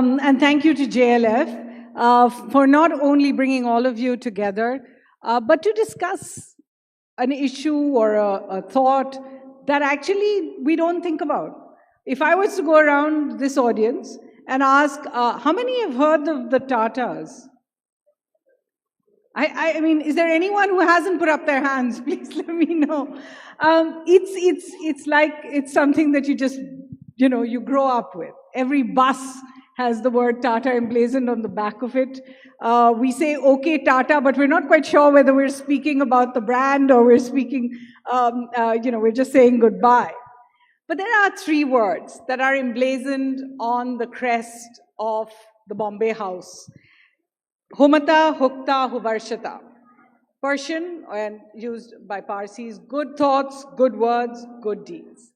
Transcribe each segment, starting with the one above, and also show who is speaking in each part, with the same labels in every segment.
Speaker 1: And thank you to JLF for not only bringing all of you together, but to discuss an issue or a thought that actually we don't think about. If I was to go around this audience and ask, how many have heard of the Tatas? I mean, is there anyone who hasn't put up their hands? Please let me know. It's like it's something that you just, you grow up with. Every bus has the word Tata emblazoned on the back of it. We say, okay, Tata, but we're not quite sure whether we're speaking about the brand or we're speaking, we're just saying goodbye. But there are three words that are emblazoned on the crest of the Bombay House. Humata, Hukta, Huvarshata. Persian, and used by Parsis, good thoughts, good words, good deeds,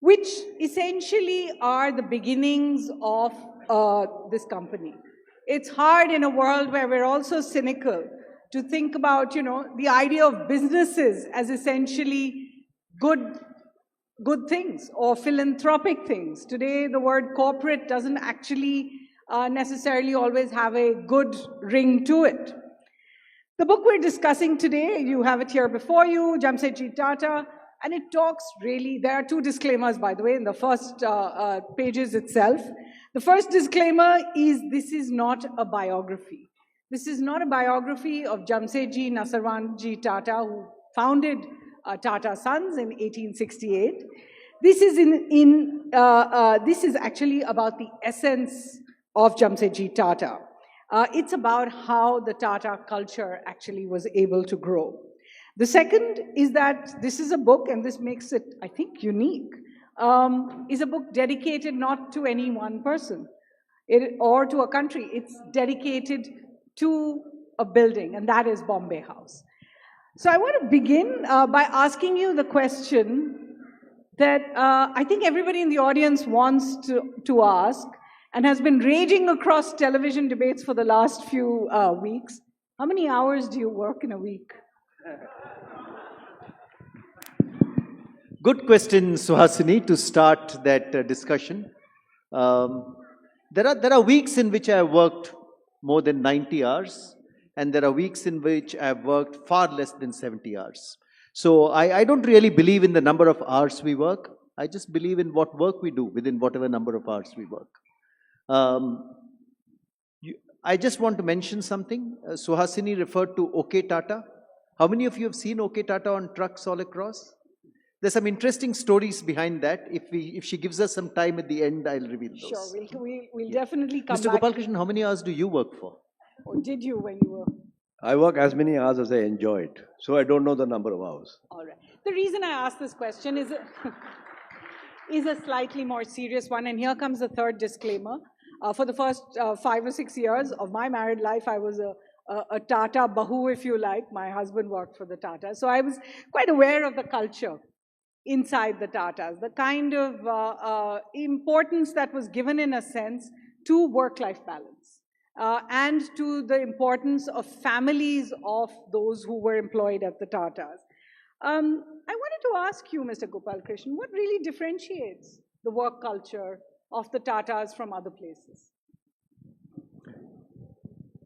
Speaker 1: which essentially are the beginnings of this company. It's hard in a world where we're also cynical to think about, the idea of businesses as essentially good things or philanthropic things. Today, the word corporate doesn't actually necessarily always have a good ring to it. The book we're discussing today, you have it here before you, Jamsetji Tata, and it talks really, there are two disclaimers, by the way, in the first pages itself. The first disclaimer is this is not a biography. This is not a biography of Jamsetji Nasarwanji Tata, who founded Tata Sons in 1868. This is this is actually about the essence of Jamsetji Tata. It's about how the Tata culture actually was able to grow. The second is that this is a book, and this makes it, I think, unique, is a book dedicated not to any one person or to a country. It's dedicated to a building, and that is Bombay House. So I want to begin by asking you the question that I think everybody in the audience wants to ask, and has been raging across television debates for the last few weeks. How many hours do you work in a week?
Speaker 2: Good question, Suhasini, to start that discussion. There are weeks in which I have worked more than 90 hours, and there are weeks in which I have worked far less than 70 hours. So I don't really believe in the number of hours we work. I just believe in what work we do within whatever number of hours we work. I just want to mention something. Suhasini referred to OK Tata. How many of you have seen OK Tata on trucks all across? There's some interesting stories behind that. If she gives us some time at the end, I'll reveal those.
Speaker 1: Sure, we'll definitely come
Speaker 2: Mr.
Speaker 1: back.
Speaker 2: Gopalakrishnan, how many hours do you work for?
Speaker 1: Or did you when you were?
Speaker 3: I work as many hours as I enjoy it. So I don't know the number of hours.
Speaker 1: All right. The reason I asked this question is a slightly more serious one. And here comes the third disclaimer. For the first 5 or 6 years of my married life, I was a Tata Bahu, if you like. My husband worked for the Tata. So I was quite aware of the culture inside the Tatas, the kind of importance that was given, in a sense, to work-life balance and to the importance of families of those who were employed at the Tatas. I wanted to ask you, Mr. Gopalakrishnan, what really differentiates the work culture of the Tatas from other places?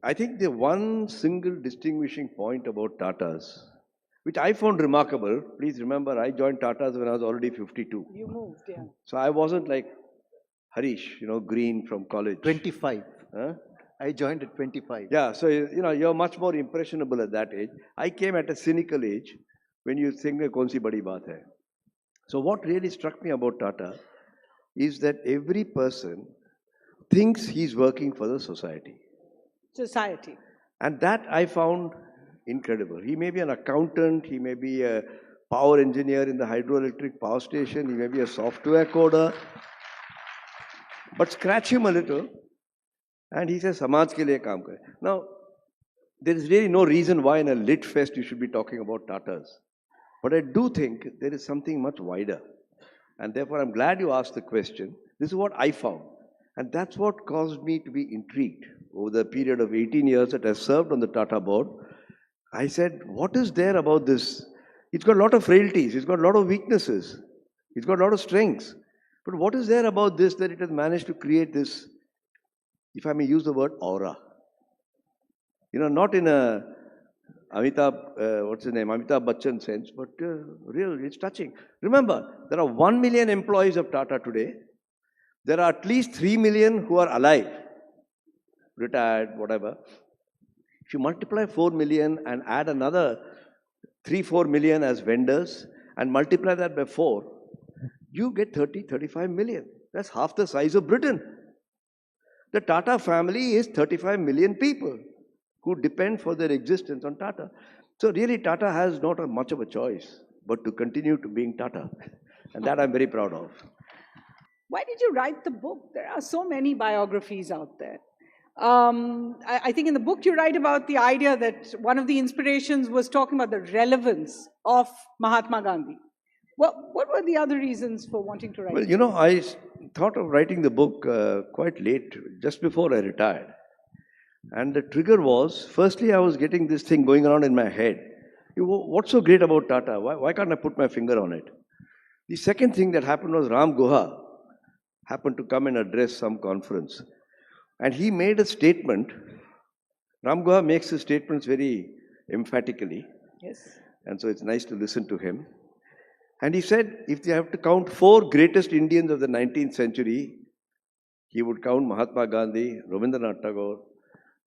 Speaker 3: I think the one single distinguishing point about Tatas, which I found remarkable, please remember I joined Tatas when I was already 52.
Speaker 1: You moved, yeah.
Speaker 3: So I wasn't like Harish, green from college.
Speaker 2: 25.
Speaker 3: Huh?
Speaker 2: I joined at 25.
Speaker 3: Yeah, so you're much more impressionable at that age. I came at a cynical age when you think kaun si badi baat hai. So what really struck me about Tata is that every person thinks he's working for the society.
Speaker 1: Society.
Speaker 3: And that I found incredible. He may be an accountant, he may be a power engineer in the hydroelectric power station, he may be a software coder, but scratch him a little and he says, Samaj ke liye kaam kare. Now, there is really no reason why in a lit fest you should be talking about Tatas. But I do think there is something much wider. And therefore, I'm glad you asked the question. This is what I found. And that's what caused me to be intrigued over the period of 18 years that I served on the Tata board. I said, what is there about this? It's got a lot of frailties. It's got a lot of weaknesses. It's got a lot of strengths. But what is there about this that it has managed to create this if I may use the word aura. Not in a Amitabh Bachchan sense, but real, it's touching. Remember, there are 1 million employees of Tata today. There are at least 3 million who are alive, retired, whatever. If you multiply 4 million and add another 3-4 million as vendors and multiply that by 4, you get 30-35 million. That's half the size of Britain. The Tata family is 35 million people who depend for their existence on Tata. So really Tata has not much of a choice but to continue to being Tata. And that I'm very proud of.
Speaker 1: Why did you write the book? There are so many biographies out there. I think in the book you write about the idea that one of the inspirations was talking about the relevance of Mahatma Gandhi. What were the other reasons for wanting to write it?
Speaker 3: Well, I thought of writing the book quite late, just before I retired. And the trigger was, firstly, I was getting this thing going around in my head. What's so great about Tata? Why can't I put my finger on it? The second thing that happened was Ram Guha happened to come and address some conference. And he made a statement. Ram Guha makes his statements very emphatically.
Speaker 1: Yes.
Speaker 3: And so it's nice to listen to him. And he said, if you have to count 4 greatest Indians of the 19th century, he would count Mahatma Gandhi, Rabindranath Tagore,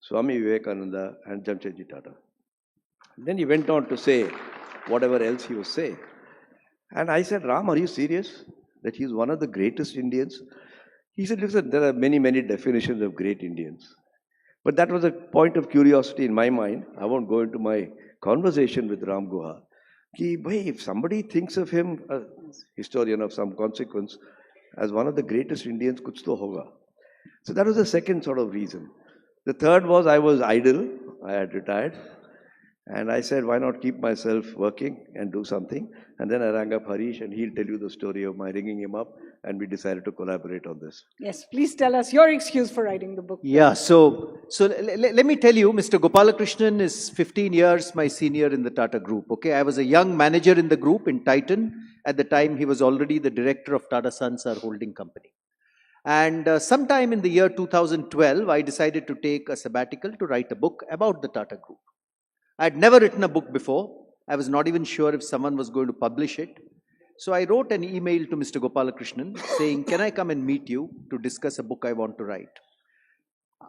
Speaker 3: Swami Vivekananda, and Jamsetji Tata. Then he went on to say whatever else he was saying. And I said, Ram, are you serious that he's one of the greatest Indians? He said, listen, there are many, many definitions of great Indians. But that was a point of curiosity in my mind. I won't go into my conversation with Ram Guha. If somebody thinks of him, a historian of some consequence, as one of the greatest Indians, kuch to hoga. So that was the second sort of reason. The third was I was idle. I had retired. And I said, why not keep myself working and do something? And then I rang up Harish and he'll tell you the story of my ringing him up. And we decided to collaborate on this.
Speaker 1: Yes, please tell us your excuse for writing the book.
Speaker 2: Yeah, so let me tell you, Mr. Gopalakrishnan is 15 years my senior in the Tata Group. Okay, I was a young manager in the group in Titan. At the time, he was already the director of Tata Sons, our holding company. And sometime in the year 2012, I decided to take a sabbatical to write a book about the Tata Group. I had never written a book before. I was not even sure if someone was going to publish it. So I wrote an email to Mr. Gopalakrishnan saying, can I come and meet you to discuss a book I want to write?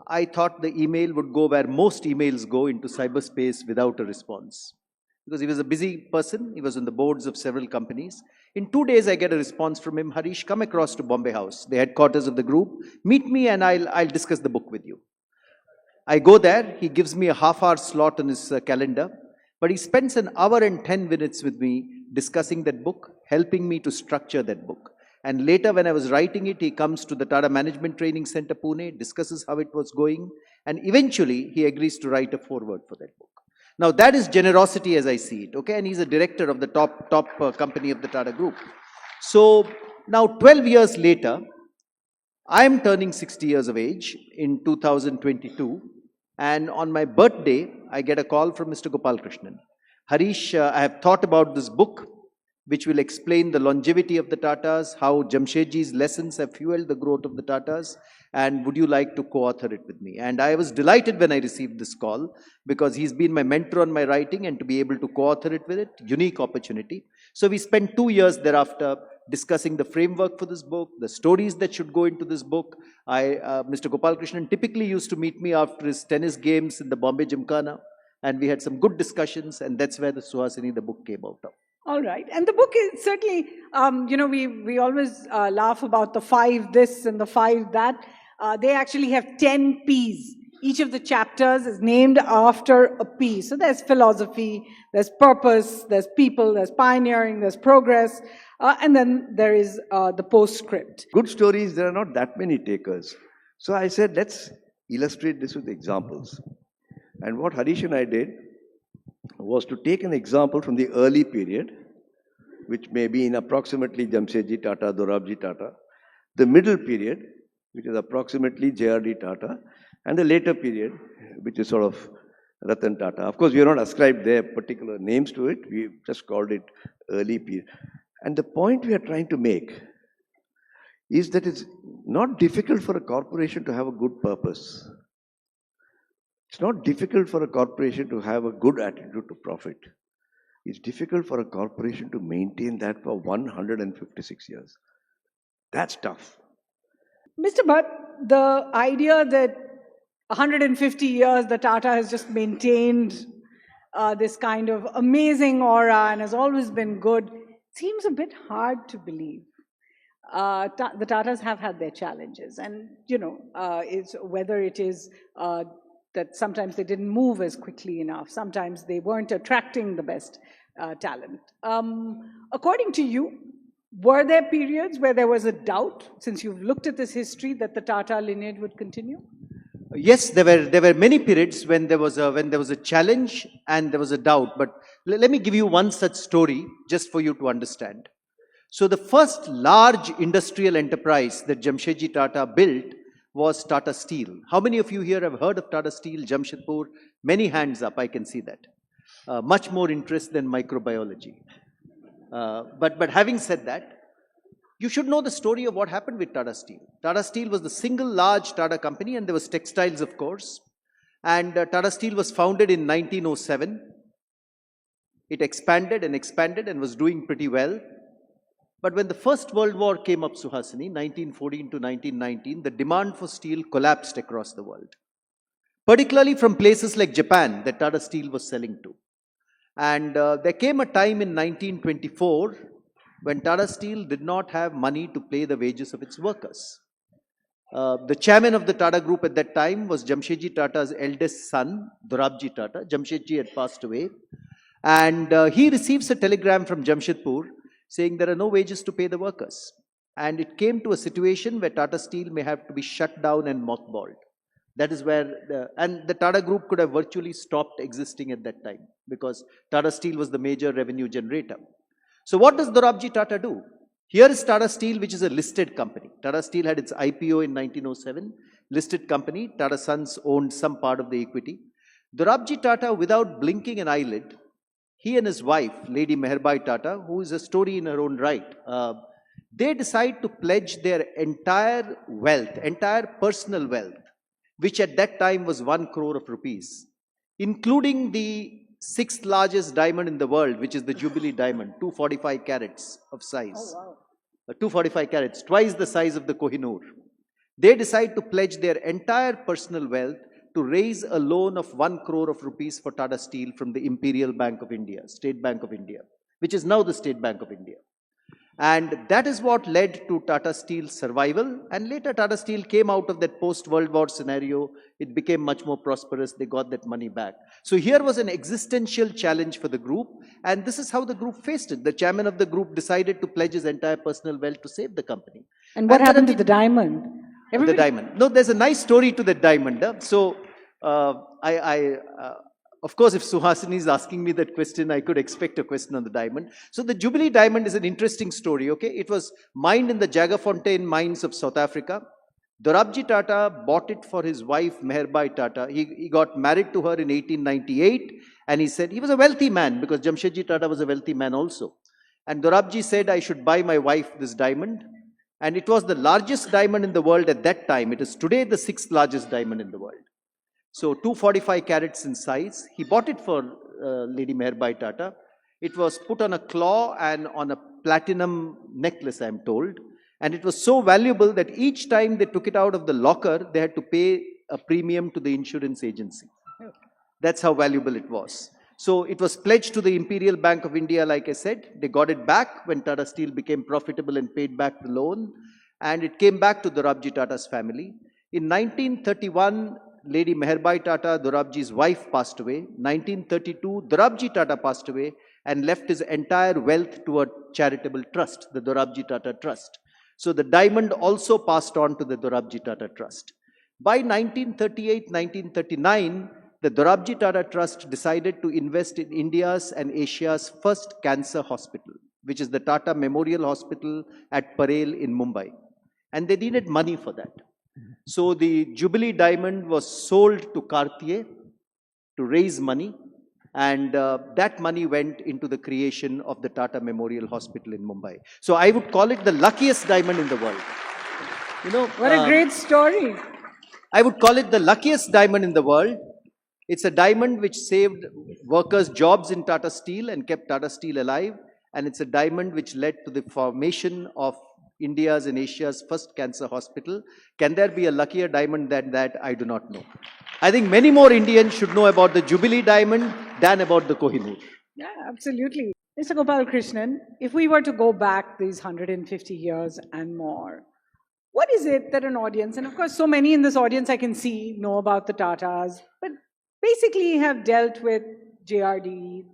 Speaker 2: I thought the email would go where most emails go, into cyberspace without a response. Because he was a busy person. He was on the boards of several companies. In 2 days, I get a response from him, Harish, come across to Bombay House, the headquarters of the group. Meet me and I'll discuss the book with you. I go there. He gives me a half-hour slot on his calendar. But he spends an hour and 10 minutes with me discussing that book, helping me to structure that book. And later when I was writing it, he comes to the Tata Management Training Center, Pune, discusses how it was going. And eventually, he agrees to write a foreword for that book. Now, that is generosity as I see it, okay? And he's a director of the top company of the Tata Group. So, now 12 years later, I am turning 60 years of age in 2022. And on my birthday, I get a call from Mr. Gopalakrishnan. Harish, I have thought about this book, which will explain the longevity of the Tatas, how Jamsetji's lessons have fueled the growth of the Tatas, and would you like to co-author it with me? And I was delighted when I received this call, because he's been my mentor on my writing, and to be able to co-author it with it, unique opportunity. So we spent 2 years thereafter discussing the framework for this book, the stories that should go into this book. Mr. Gopalakrishnan typically used to meet me after his tennis games in the Bombay Gymkhana, and we had some good discussions, and that's where the Suhasini, the book, came out of.
Speaker 1: All right. And the book is certainly, we always laugh about the 5 this and the 5 that. They actually have 10 P's. Each of the chapters is named after a P. So there's philosophy, there's purpose, there's people, there's pioneering, there's progress, and then there is the postscript.
Speaker 3: Good stories, there are not that many takers. So I said, let's illustrate this with examples. And what Harish and I did was to take an example from the early period, which may be in approximately Jamsetji Tata, Dorabji Tata, the middle period, which is approximately J.R.D. Tata, and the later period, which is sort of Ratan Tata. Of course, we are not ascribed their particular names to it. We just called it early period. And the point we are trying to make is that it's not difficult for a corporation to have a good purpose. It's not difficult for a corporation to have a good attitude to profit. It's difficult for a corporation to maintain that for 156 years. That's tough.
Speaker 1: Mr. Bhat, the idea that 150 years the Tata has just maintained this kind of amazing aura and has always been good seems a bit hard to believe. The Tatas have had their challenges, and it's whether it is that sometimes they didn't move as quickly enough, sometimes they weren't attracting the best talent. According to you, were there periods where there was a doubt, since you've looked at this history, that the Tata lineage would continue?
Speaker 2: Yes, there were many periods when there was a challenge and there was a doubt. But let me give you one such story just for you to understand. So the first large industrial enterprise that Jamsetji Tata built was Tata Steel. How many of you here have heard of Tata Steel, Jamshedpur? Many hands up, I can see that. Much more interest than microbiology. But having said that, you should know the story of what happened with Tata Steel. Tata Steel was the single large Tata company, and there was textiles, of course. And Tata Steel was founded in 1907. It expanded and was doing pretty well. But when the First World War came up, Suhasini, 1914 to 1919, the demand for steel collapsed across the world. Particularly from places like Japan that Tata Steel was selling to. And there came a time in 1924 when Tata Steel did not have money to pay the wages of its workers. The chairman of the Tata Group at that time was Jamsetji Tata's eldest son, Dorabji Tata. Jamsetji had passed away. And he receives a telegram from Jamshedpur saying there are no wages to pay the workers. And it came to a situation where Tata Steel may have to be shut down and mothballed. That is where, the Tata Group could have virtually stopped existing at that time because Tata Steel was the major revenue generator. So what does Dorabji Tata do? Here is Tata Steel, which is a listed company. Tata Steel had its IPO in 1907, listed company. Tata Sons owned some part of the equity. Dorabji Tata, without blinking an eyelid, he and his wife, Lady Meherbai Tata, who is a story in her own right, they decide to pledge their entire wealth, entire personal wealth, which at that time was 1 crore of rupees, including the 6th largest diamond in the world, which is the Jubilee diamond, 245 carats of size.
Speaker 1: Oh, wow.
Speaker 2: 245 carats, twice the size of the Kohinoor. They decide to pledge their entire personal wealth to raise a loan of 1 crore of rupees for Tata Steel from the Imperial Bank of India, State Bank of India, which is now the State Bank of India. And that is what led to Tata Steel's survival. And later Tata Steel came out of that post-World War scenario. It became much more prosperous. They got that money back. So here was an existential challenge for the group. And this is how the group faced it. The chairman of the group decided to pledge his entire personal wealth to save the company.
Speaker 1: And what happened to the diamond?
Speaker 2: The diamond. No, there's a nice story to that diamond. So of course, if Suhasini is asking me that question, I could expect a question on the diamond. So the Jubilee diamond is an interesting story, okay? It was mined in the Jagerfontein mines of South Africa. Dorabji Tata bought it for his wife, Meherbai Tata. He got married to her in 1898, and he said, he was a wealthy man, because Jamsetji Tata was a wealthy man also. And Dorabji said, I should buy my wife this diamond. And it was the largest diamond in the world at that time. It is today the 6th largest diamond in the world. So 245 carats in size. He bought it for Lady Meherbai Tata. It was put on a claw and on a platinum necklace, I am told. And it was so valuable that each time they took it out of the locker, they had to pay a premium to the insurance agency. That's how valuable it was. So it was pledged to the Imperial Bank of India, like I said. They got it back when Tata Steel became profitable and paid back the loan. And it came back to Dorabji Tata's family. In 1931, Lady Meherbai Tata, Dorabji's wife, passed away. 1932, Dorabji Tata passed away and left his entire wealth to a charitable trust, the Dorabji Tata Trust. So the diamond also passed on to the Dorabji Tata Trust. By 1938, 1939, the Dorabji Tata Trust decided to invest in India's and Asia's first cancer hospital, which is the Tata Memorial Hospital at Parel in Mumbai. And they needed money for that. So the Jubilee diamond was sold to Cartier to raise money, and that money went into the creation of the Tata Memorial Hospital in Mumbai. So I would call it the luckiest diamond in the world. You know,
Speaker 1: What a great story.
Speaker 2: I would call it the luckiest diamond in the world. It's a diamond which saved workers' jobs in Tata Steel and kept Tata Steel alive. And it's a diamond which led to the formation of India's and Asia's first cancer hospital. Can there be a luckier diamond than that? I do not know. I think many more Indians should know about the Jubilee diamond than about the Kohinoor.
Speaker 1: Yeah, absolutely. Mr. Gopalakrishnan, if we were to go back these 150 years and more, what is it that an audience, and of course, so many in this audience I can see know about the Tatas, but basically have dealt with JRD,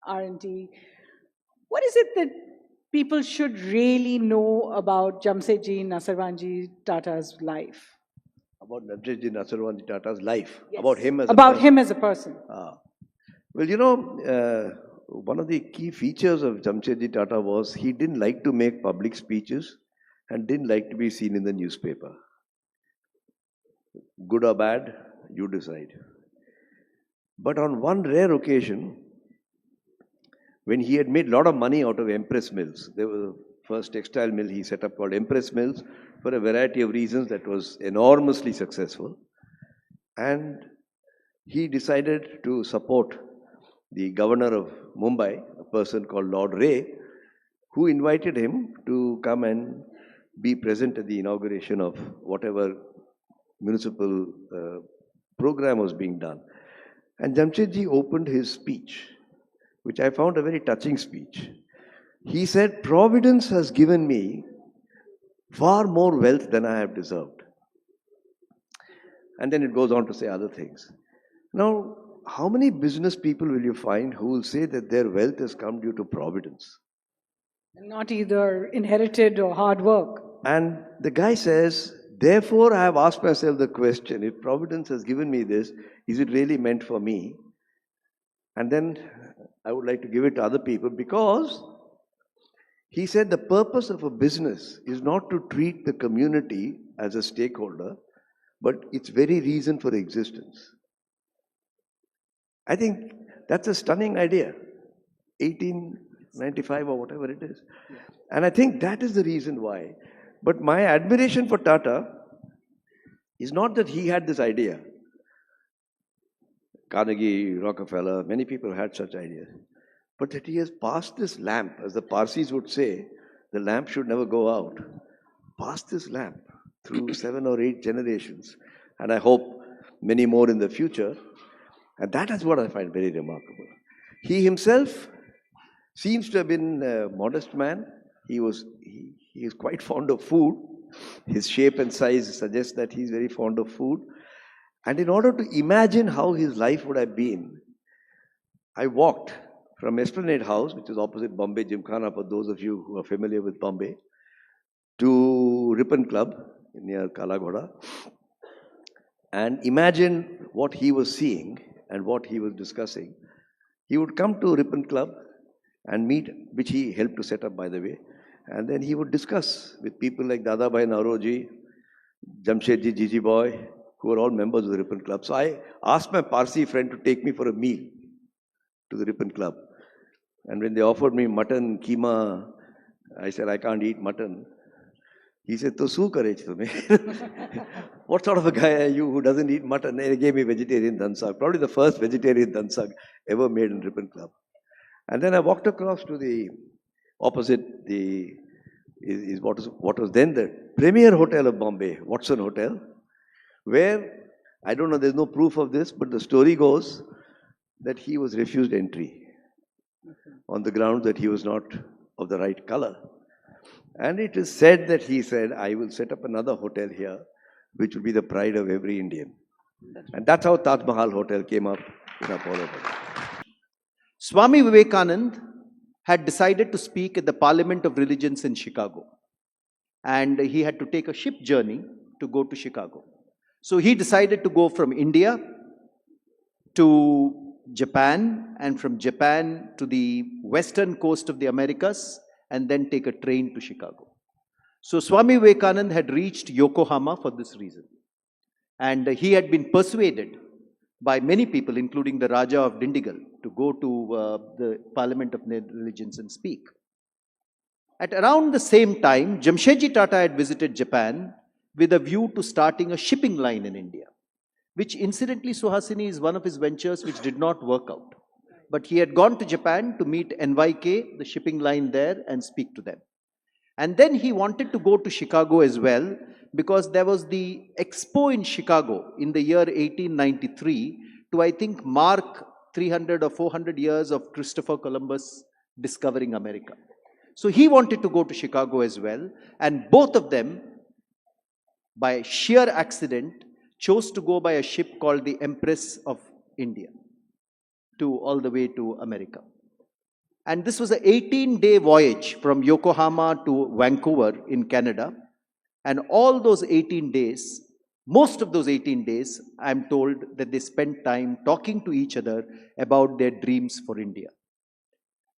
Speaker 1: R&T. What is it that people should really know about Jamsetji Nasarwanji Tata's life?
Speaker 3: About Jamsetji Nasarwanji Tata's life.
Speaker 1: Yes.
Speaker 3: About him as
Speaker 1: about
Speaker 3: a person.
Speaker 1: him as a person.
Speaker 3: Well, you know, one of the key features of Jamsetji Tata was he didn't like to make public speeches and didn't like to be seen in the newspaper. Good or bad, you decide. But on one rare occasion, when he had made a lot of money out of Empress Mills, there was the first textile mill he set up called Empress Mills for a variety of reasons that was enormously successful. And he decided to support the governor of Mumbai, a person called Lord Ray, who invited him to come and be present at the inauguration of whatever municipal program was being done. And Jamsetji opened his speech, which I found a very touching speech. He said, "Providence has given me far more wealth than I have deserved." And then it goes on to say other things. Now, how many business people will you find who will say that their wealth has come due to providence?
Speaker 1: Not either inherited or hard work.
Speaker 3: And the guy says, therefore, I have asked myself the question, if providence has given me this, is it really meant for me? And then I would like to give it to other people because he said the purpose of a business is not to treat the community as a stakeholder, but its very reason for existence. I think that's a stunning idea. 1895 or whatever it is. And I think that is the reason why. But my admiration for Tata is not that he had this idea. Carnegie, Rockefeller, many people had such ideas. But that he has passed this lamp, as the Parsis would say, the lamp should never go out. Passed this lamp through 7 or 8 generations. And I hope many more in the future. And that is what I find very remarkable. He himself seems to have been a modest man. He is quite fond of food. His shape and size suggest that he's very fond of food. And in order to imagine how his life would have been, I walked from Esplanade House, which is opposite Bombay Gymkhana for those of you who are familiar with Bombay, to Ripon Club near Kalagoda, and imagine what he was seeing and what he was discussing. He would come to Ripon Club and meet, which he helped to set up, by the way, and then he would discuss with people like Dadabhai Nauroji, Jamshetji Jiji Boy, who were all members of the Ripon Club. So I asked my Parsi friend to take me for a meal to the Ripon Club. And when they offered me mutton, keema, I said, I can't eat mutton. He said, "To su kare tumhe?" What sort of a guy are you who doesn't eat mutton? And he gave me vegetarian dhansag, probably the first vegetarian dhansag ever made in Ripon Club. And then I walked across to the opposite, what was then the premier hotel of Bombay, Watson Hotel, where, I don't know, there's no proof of this, but the story goes that he was refused entry on the ground that he was not of the right color. And it is said that he said, "I will set up another hotel here, which will be the pride of every Indian." And that's how Taj Mahal Hotel came up in Apollo.
Speaker 2: Swami Vivekanand had decided to speak at the Parliament of Religions in Chicago. And he had to take a ship journey to go to Chicago. So he decided to go from India to Japan, and from Japan to the western coast of the Americas, and then take a train to Chicago. So Swami Vivekanand had reached Yokohama for this reason. And he had been persuaded by many people, including the Raja of Dindigul, to go to the Parliament of Religions and speak. At around the same time, Jamshetji Tata had visited Japan, with a view to starting a shipping line in India, which incidentally, Suhasini, is one of his ventures which did not work out. But he had gone to Japan to meet NYK, the shipping line there, and speak to them. And then he wanted to go to Chicago as well, because there was the expo in Chicago in the year 1893 to, I think, mark 300 or 400 years of Christopher Columbus discovering America. So he wanted to go to Chicago as well, and both of them, by sheer accident, chose to go by a ship called the Empress of India to all the way to America. And this was an 18-day voyage from Yokohama to Vancouver in Canada. And all those 18 days, most of those 18 days, I'm told that they spent time talking to each other about their dreams for India.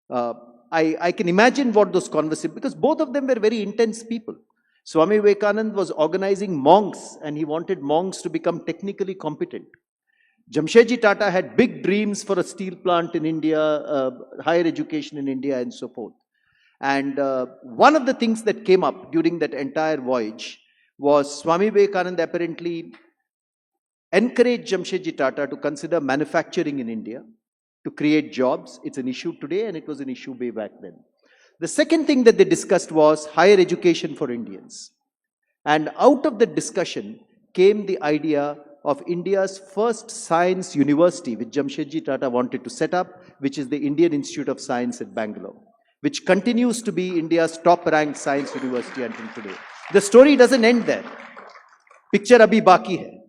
Speaker 2: I can imagine what those conversations, because both of them were very intense people. Swami Vivekananda was organizing monks, and he wanted monks to become technically competent. Jamsetji Tata had big dreams for a steel plant in India, higher education in India, and so forth. And one of the things that came up during that entire voyage was Swami Vivekananda apparently encouraged Jamsetji Tata to consider manufacturing in India, to create jobs. It's an issue today, and it was an issue way back then. The second thing that they discussed was higher education for Indians. And out of the discussion came the idea of India's first science university, which Jamsetji Tata wanted to set up, which is the Indian Institute of Science at Bangalore, which continues to be India's top-ranked science university until today. The story doesn't end there. Picture abhi baki hai.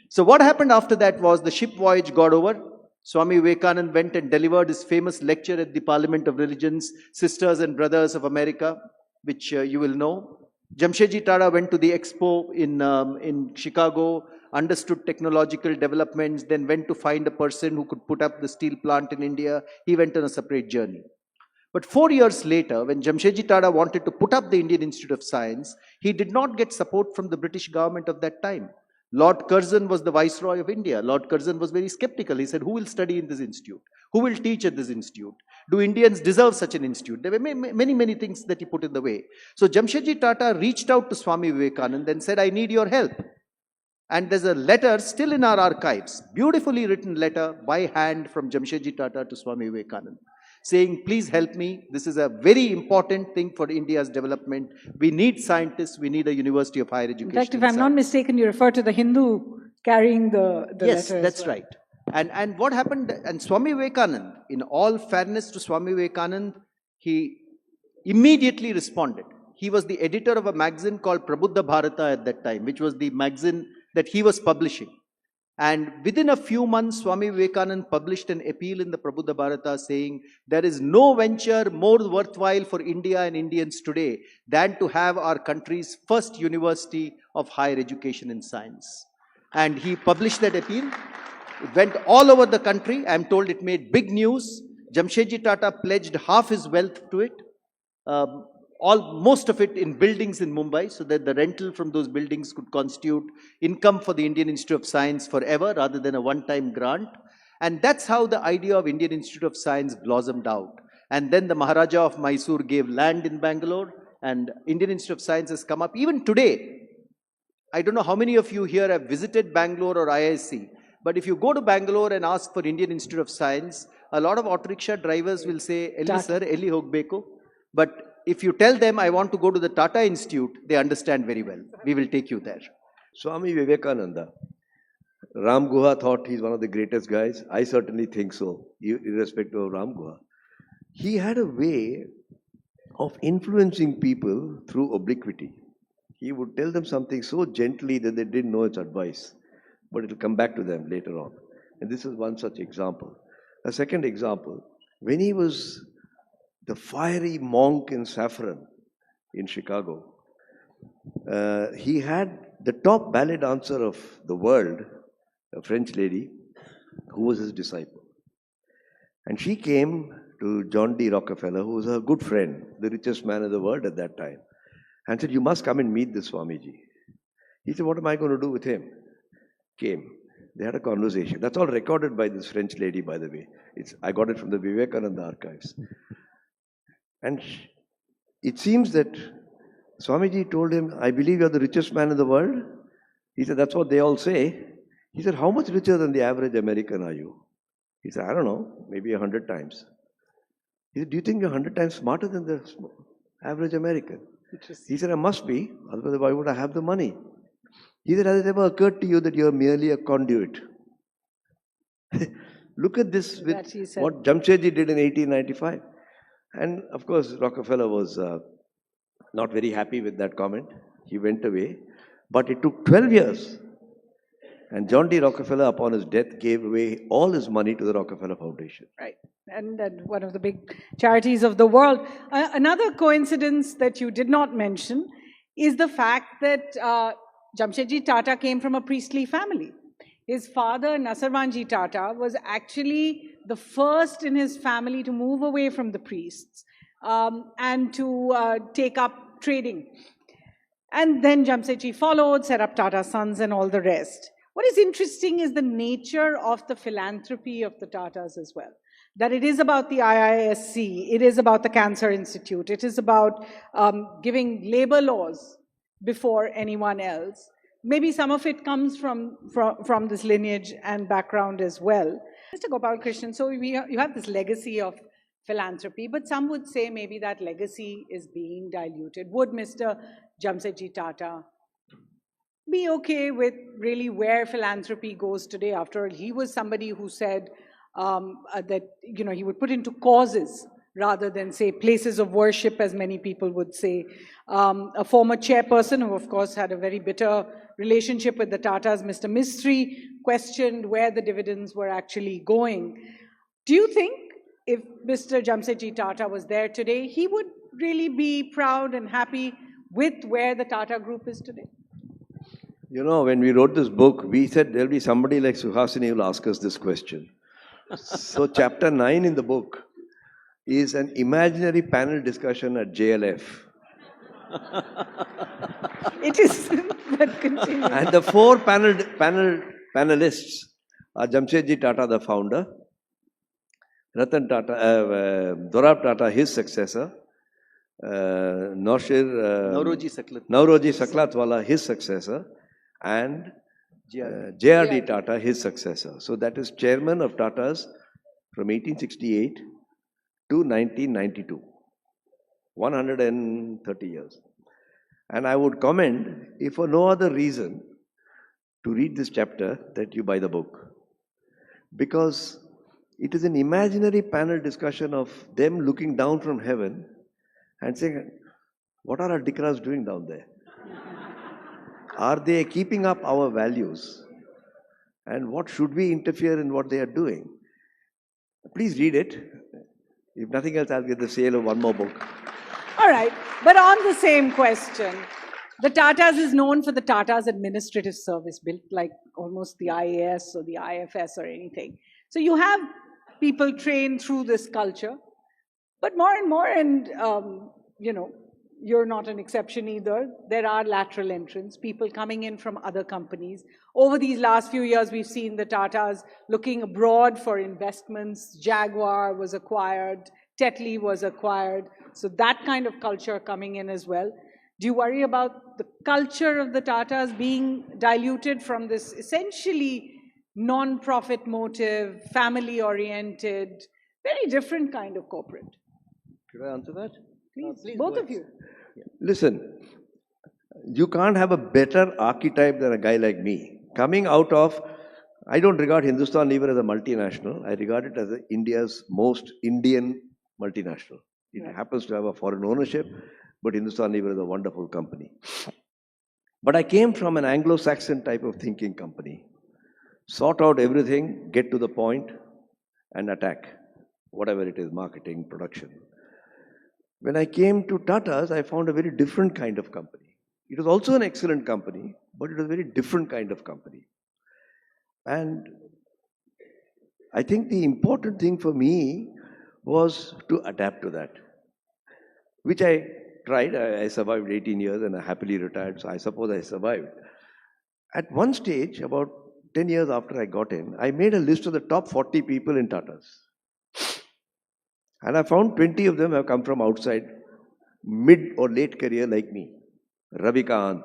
Speaker 2: So what happened after that was the ship voyage got over. Swami Vivekananda went and delivered his famous lecture at the Parliament of Religions, Sisters and Brothers of America, which you will know. Jamsetji Tata went to the expo in Chicago, understood technological developments, then went to find a person who could put up the steel plant in India. He went on a separate journey. But 4 years later, when Jamsetji Tata wanted to put up the Indian Institute of Science, he did not get support from the British government of that time. Lord Curzon was the Viceroy of India. Lord Curzon was very skeptical. He said, who will study in this institute? Who will teach at this institute? Do Indians deserve such an institute? There were many things that he put in the way. So Jamsetji Tata reached out to Swami Vivekananda and said, I need your help. And there's a letter still in our archives, beautifully written letter by hand from Jamsetji Tata to Swami Vivekananda, saying, please help me. This is a very important thing for India's development. We need scientists. We need a university of higher education.
Speaker 1: In fact, if I'm not mistaken, you refer to the Hindu carrying the
Speaker 2: yes,
Speaker 1: letter.
Speaker 2: Yes, that's right. And what happened, and Swami Vivekananda, in all fairness to Swami Vivekananda, he immediately responded. He was the editor of a magazine called Prabuddha Bharata at that time, which was the magazine that he was publishing. And within a few months, Swami Vivekananda published an appeal in the Prabuddha Bharata saying, there is no venture more worthwhile for India and Indians today than to have our country's first university of higher education in science. And he published that appeal. It went all over the country. I'm told it made big news. Jamsetji Tata pledged half his wealth to it. Most of it in buildings in Mumbai, so that the rental from those buildings could constitute income for the Indian Institute of Science forever, rather than a one-time grant. And that's how the idea of Indian Institute of Science blossomed out. And then the Maharaja of Mysore gave land in Bangalore, and Indian Institute of Science has come up. Even today, I don't know how many of you here have visited Bangalore or IISc, but if you go to Bangalore and ask for Indian Institute of Science, a lot of auto rickshaw drivers will say, Elli sir, Elli hogbeko. But if you tell them, I want to go to the Tata Institute, they understand very well. We will take you there.
Speaker 3: Swami Vivekananda. Ram Guha thought he's one of the greatest guys. I certainly think so, irrespective of Ram Guha. He had a way of influencing people through obliquity. He would tell them something so gently that they didn't know its advice. But it will come back to them later on. And this is one such example. A second example, when he was the fiery monk in saffron in Chicago, he had the top ballet dancer of the world, a French lady, who was his disciple. And she came to John D. Rockefeller, who was a good friend, the richest man in the world at that time, and said, you must come and meet this Swamiji. He said, what am I going to do with him? Came. They had a conversation. That's all recorded by this French lady, by the way. I got it from the Vivekananda archives. And it seems that Swamiji told him, I believe you're the richest man in the world. He said, that's what they all say. He said, how much richer than the average American are you? He said, I don't know, maybe 100 times. He said, do you think you're 100 times smarter than the average American? He said, I must be, otherwise why would I have the money? He said, has it ever occurred to you that you're merely a conduit? Look at this with what Jamsetji did in 1895. And of course, Rockefeller was not very happy with that comment. He went away. But it took 12 years. And John D. Rockefeller, upon his death, gave away all his money to the Rockefeller Foundation.
Speaker 1: Right. And one of the big charities of the world. Another coincidence that you did not mention is the fact that Jamsetji Tata came from a priestly family. His father, Nasarwanji Tata, was actually the first in his family to move away from the priests and to take up trading. And then Jamsetji followed, set up Tata Sons and all the rest. What is interesting is the nature of the philanthropy of the Tatas as well. That it is about the IISC, it is about the Cancer Institute, it is about giving labor laws before anyone else. Maybe some of it comes from this lineage and background as well. Mr. Gopalakrishnan, so you have this legacy of philanthropy, but some would say maybe that legacy is being diluted. Would Mr. Jamsetji Tata be okay with really where philanthropy goes today? After all, he was somebody who said that he would put into causes rather than say places of worship, as many people would say. A former chairperson who, of course, had a very bitter relationship with the Tatas, Mr. Mistry, questioned where the dividends were actually going. Do you think if Mr. Jamsetji Tata was there today, he would really be proud and happy with where the Tata Group is today?
Speaker 3: You know, when we wrote this book, we said there'll be somebody like Suhasini who will ask us this question. So chapter 9 in the book is an imaginary panel discussion at JLF.
Speaker 1: It is, but continue.
Speaker 3: And the four panelists are Jamsetji Tata, the founder, Ratan Tata, Dorab Tata, his successor, Nauroji Saklatwala, his successor, and JRD Tata, his successor. So that is chairman of Tatas from 1868 to 1992. 130 years. And I would commend, if for no other reason, to read this chapter, that you buy the book. Because it is an imaginary panel discussion of them looking down from heaven and saying, what are our dikras doing down there? Are they keeping up our values? And what should we interfere in what they are doing? Please read it. If nothing else, I'll get the sale of one more book.
Speaker 1: All right. But on the same question, the Tatas is known for the Tatas Administrative Service, built like almost the IAS or the IFS or anything. So you have people trained through this culture. But more and more, and you're not an exception either, there are lateral entrants, people coming in from other companies. Over these last few years, we've seen the Tatas looking abroad for investments. Jaguar was acquired, Tetley was acquired. So that kind of culture coming in as well. Do you worry about the culture of the Tatas being diluted from this essentially non-profit motive, family-oriented, very different kind of corporate?
Speaker 3: Could I answer that?
Speaker 1: Please, both of you.
Speaker 3: Listen, you can't have a better archetype than a guy like me. Coming out of, I don't regard Hindustan Lever as a multinational. I regard it as India's most Indian multinational. It happens to have a foreign ownership, but Hindustan Lever is a wonderful company. But I came from an Anglo-Saxon type of thinking company. Sort out everything, get to the point, and attack. Whatever it is, marketing, production. When I came to Tata's, I found a very different kind of company. It was also an excellent company, but it was a very different kind of company. And I think the important thing for me was to adapt to that, which I tried. I survived 18 years and I happily retired, so I suppose I survived. At one stage, about 10 years after I got in, I made a list of the top 40 people in Tata's. And I found 20 of them have come from outside, mid or late career like me. Ravikant,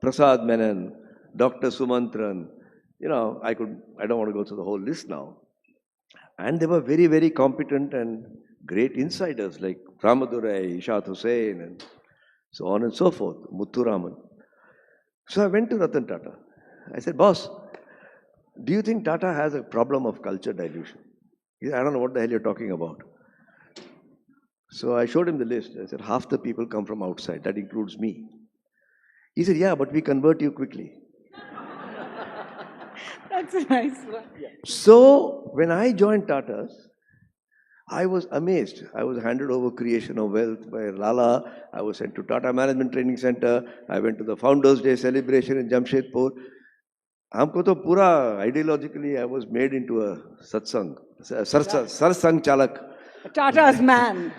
Speaker 3: Prasad Menon, Dr. Sumantran. I don't want to go through the whole list now. And they were very, very competent and great insiders like Ramadurai, Ishat Hussain, and so on and so forth, Muthuraman. So I went to Ratan Tata. I said, boss, do you think Tata has a problem of culture dilution? He said, I don't know what the hell you're talking about. So I showed him the list. I said, half the people come from outside. That includes me. He said, yeah, but we convert you quickly.
Speaker 1: That's a nice one.
Speaker 3: So when I joined Tata's, I was amazed. I was handed over creation of wealth by Lala. I was sent to Tata Management Training Center. I went to the Founders Day celebration in Jamshedpur. हमको तो पूरा ideologically I was made into a satsang, sarsang chalak.
Speaker 1: Tata's man.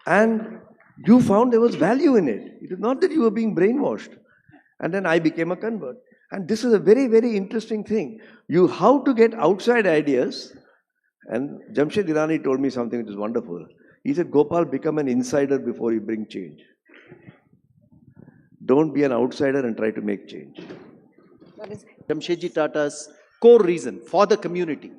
Speaker 3: And you found there was value in it. It is not that you were being brainwashed. And then I became a convert. And this is a very, very interesting thing. How to get outside ideas. And Jamshed Irani told me something which is wonderful. He said, Gopal, become an insider before you bring change. Don't be an outsider and try to make change.
Speaker 2: Jamsetji Tata's core reason for the community.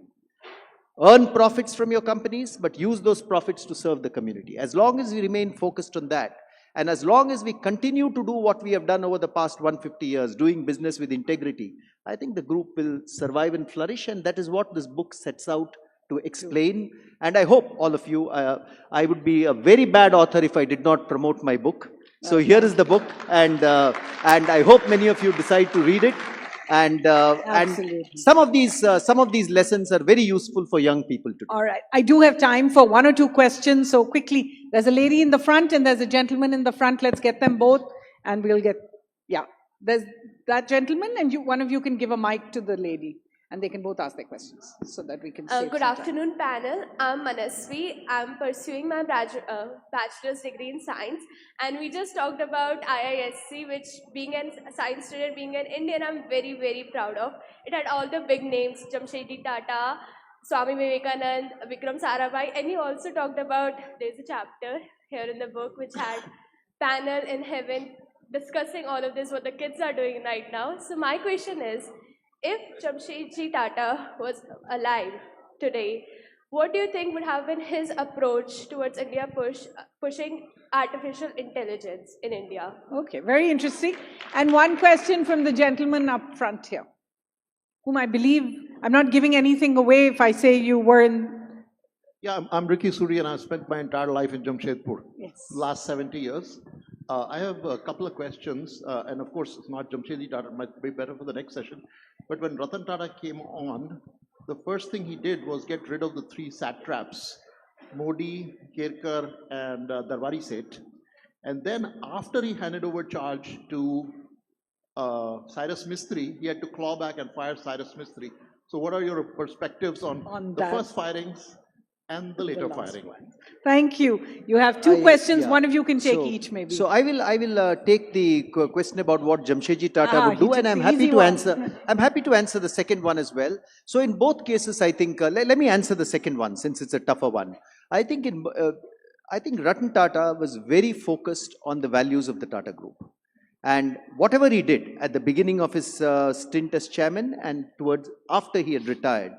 Speaker 2: Earn profits from your companies, but use those profits to serve the community. As long as we remain focused on that, and as long as we continue to do what we have done over the past 150 years, doing business with integrity, I think the group will survive and flourish, and that is what this book sets out to explain. And I hope all of you, I would be a very bad author if I did not promote my book. So here is the book, and I hope many of you decide to read it. And some of these lessons are very useful for young people today.
Speaker 1: All right. I do have time for one or two questions. So quickly, there's a lady in the front and there's a gentleman in the front. Let's get them both and we'll get, yeah. There's that gentleman and one of you can give a mic to the lady and they can both ask their questions so that we can save
Speaker 4: Good
Speaker 1: some
Speaker 4: afternoon, panel. I'm Manasvi. I'm pursuing my bachelor's degree in science. And we just talked about IISc, which being a science student, being an Indian, I'm very, very proud of. It had all the big names, Jamsetji Tata, Swami Vivekanand, Vikram Sarabhai. And he also talked about, there's a chapter here in the book which had panel in heaven discussing all of this, what the kids are doing right now. So my question is, if Jamsetji Tata was alive today, what do you think would have been his approach towards India pushing artificial intelligence in India?
Speaker 1: Okay, very interesting. And one question from the gentleman up front here, whom I believe, I'm not giving anything away if I say you were in...
Speaker 5: Yeah, I'm Ricky Suri and I've spent my entire life in Jamshedpur,
Speaker 1: Yes.
Speaker 5: last 70 years. I have a couple of questions, and of course, it's not Jamsetji Tata, it might be better for the next session. But when Ratan Tata came on, the first thing he did was get rid of the three satraps, Modi, Kerkar, and Darwari Seth. And then after he handed over charge to Cyrus Mistry, he had to claw back and fire Cyrus Mistry. So what are your perspectives on the first firings and the later firing?
Speaker 1: Thank you. You have two questions. One of you can take each, maybe.
Speaker 2: So I will take the question about what Jamsetji Tata would do, and I'm happy to answer. I'm happy to answer the second one as well. So in both cases, I think let me answer the second one since it's a tougher one. I think Ratan Tata was very focused on the values of the Tata Group, and whatever he did at the beginning of his stint as chairman and towards after he had retired.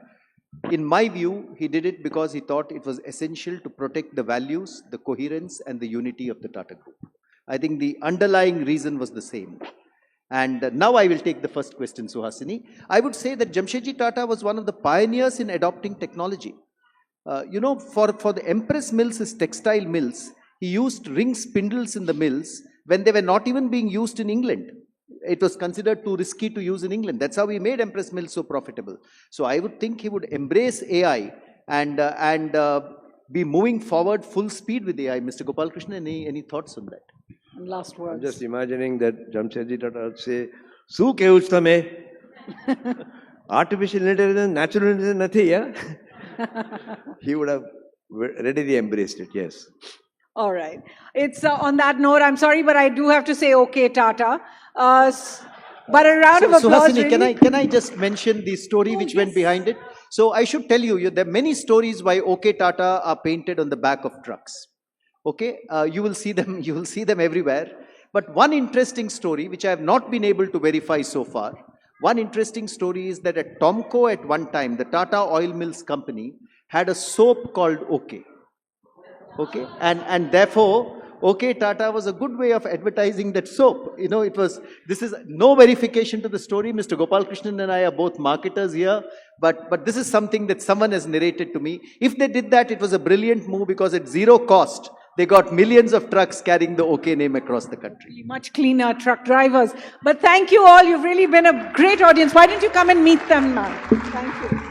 Speaker 2: In my view, he did it because he thought it was essential to protect the values, the coherence, and the unity of the Tata Group. I think the underlying reason was the same. And now I will take the first question, Suhasini. I would say that Jamsetji Tata was one of the pioneers in adopting technology. For the Empress mills, his textile mills, he used ring spindles in the mills when they were not even being used in England. It was considered too risky to use in England. That's how he made Empress Mills so profitable. So I would think he would embrace AI and be moving forward full speed with AI. Mr. Gopalakrishnan, any thoughts on that?
Speaker 1: And last words.
Speaker 3: I'm just imagining that Jamsetji Tata would say, "Su kehus tame? Artificial intelligence, natural intelligence, nathi, yeah?" He would have readily embraced it, yes.
Speaker 1: All right. It's on that note, I'm sorry, but I do have to say, okay, Tata. But a round of applause.
Speaker 2: Suhasini,
Speaker 1: really?
Speaker 2: can I just mention the story which went behind it? So I should tell you, there are many stories why OK Tata are painted on the back of trucks. Okay, you will see them everywhere. But one interesting story, which I have not been able to verify so far, one interesting story is that at Tomco at one time, the Tata Oil Mills Company had a soap called OK. Okay, and therefore, OK Tata was a good way of advertising that soap. You know, this is no verification to the story. Mr. Gopalakrishnan and I are both marketers here, but this is something that someone has narrated to me. If they did that, it was a brilliant move because at zero cost, they got millions of trucks carrying the OK name across the country.
Speaker 1: Much cleaner truck drivers. But thank you all. You've really been a great audience. Why don't you come and meet them now? Thank you.